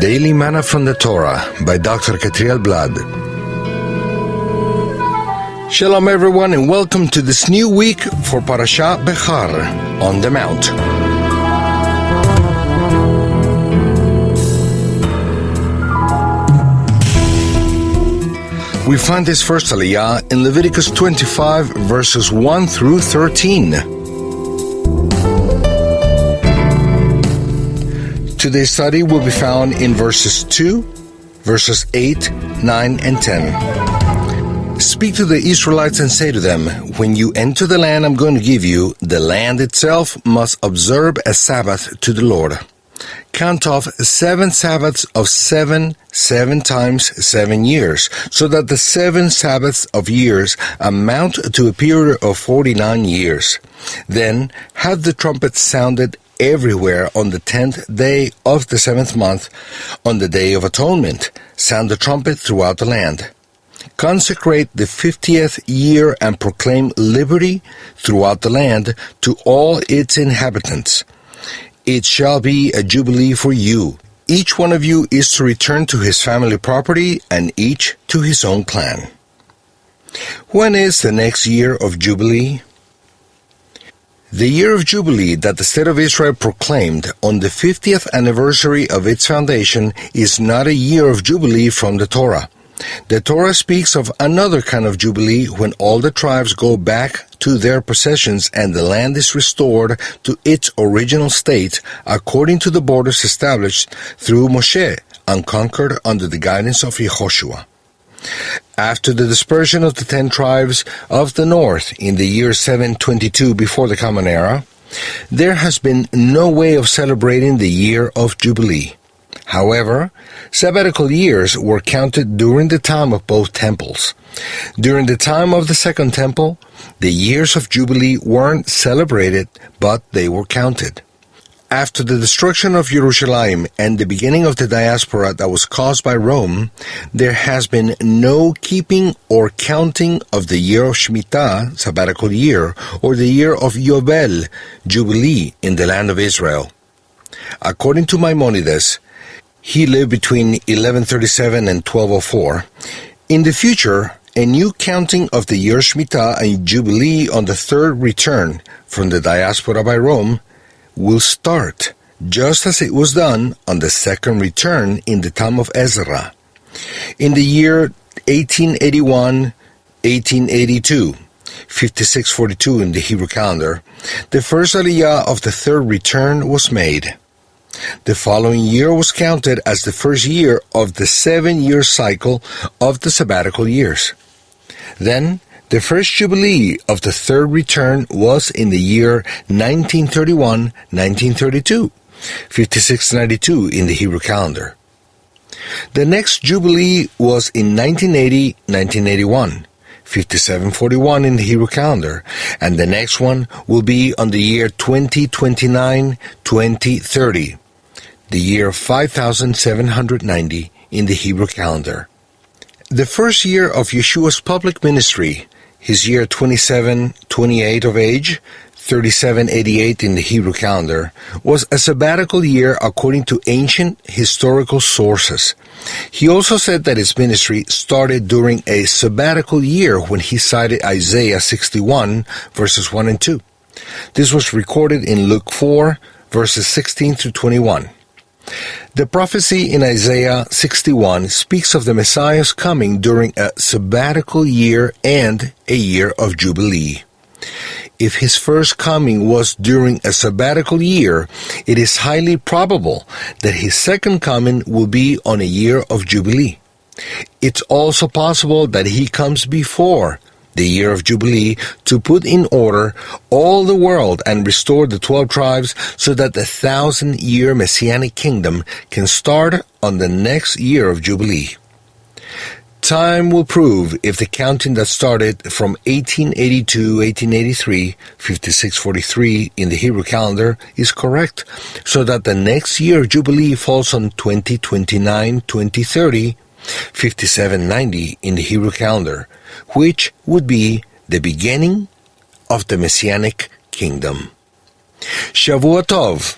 Daily Manna from the Torah by Dr. Ketriel Blad. Shalom everyone, and welcome to this new week for Parashat Behar on the Mount. We find this first aliyah in Leviticus 25 verses 1 through 13. Today's study will be found in verses 2, verses 8, 9, and 10. Speak to the Israelites and say to them, when you enter the land I'm going to give you, the land itself must observe a Sabbath to the Lord. Count off 7 Sabbaths of 7 times 7 years, so that the 7 Sabbaths of years amount to a period of 49 years. Then have the trumpet sounded everywhere on the 10th day of the 7th month, on the Day of Atonement. Sound the trumpet throughout the land. Consecrate the 50th year and proclaim liberty throughout the land to all its inhabitants. It shall be a jubilee for you. Each one of you is to return to his family property, and each to his own clan. When is the next year of Jubilee? The year of Jubilee that the State of Israel proclaimed on the 50th anniversary of its foundation is not a year of Jubilee from the Torah. The Torah speaks of another kind of Jubilee when all the tribes go back to their possessions and the land is restored to its original state according to the borders established through Moshe, unconquered under the guidance of Yehoshua. After the dispersion of the 10 tribes of the north in the year 722 before the Common Era, there has been no way of celebrating the year of Jubilee. However, sabbatical years were counted during the time of both temples. During the time of the Second Temple, the years of Jubilee weren't celebrated, but they were counted. After the destruction of Jerusalem and the beginning of the diaspora that was caused by Rome, there has been no keeping or counting of the year of Shemitah, sabbatical year, or the year of Yobel, Jubilee, in the land of Israel. According to Maimonides, he lived between 1137 and 1204. In the future, a new counting of the year Shemitah and Jubilee on the third return from the diaspora by Rome will start, just as it was done on the second return in the time of Ezra. In the year 1881-1882, 5642 in the Hebrew calendar, the first aliyah of the third return was made. The following year was counted as the first year of the 7-year cycle of the sabbatical years. Then, the first Jubilee of the third return was in the year 1931-1932, 5692 in the Hebrew calendar. The next Jubilee was in 1980-1981, 5741 in the Hebrew calendar, and the next one will be on the year 2029-2030, the year 5790 in the Hebrew calendar. The first year of Yeshua's public ministry, his year 2728 of age, 3788 in the Hebrew calendar, was a sabbatical year according to ancient historical sources. He also said that his ministry started during a sabbatical year when he cited Isaiah 61, verses 1 and 2. This was recorded in Luke 4, verses 16 through 21. The prophecy in Isaiah 61 speaks of the Messiah's coming during a sabbatical year and a year of Jubilee. If his first coming was during a sabbatical year, it is highly probable that his second coming will be on a year of Jubilee. It's also possible that he comes before the year of Jubilee to put in order all the world and restore the 12 tribes so that the 1,000-year Messianic kingdom can start on the next year of Jubilee. Time will prove if the counting that started from 1882-1883, 5643 in the Hebrew calendar, is correct, so that the next year of Jubilee falls on 2029-2030, 5790 in the Hebrew calendar, which would be the beginning of the Messianic kingdom. Shavua Tov.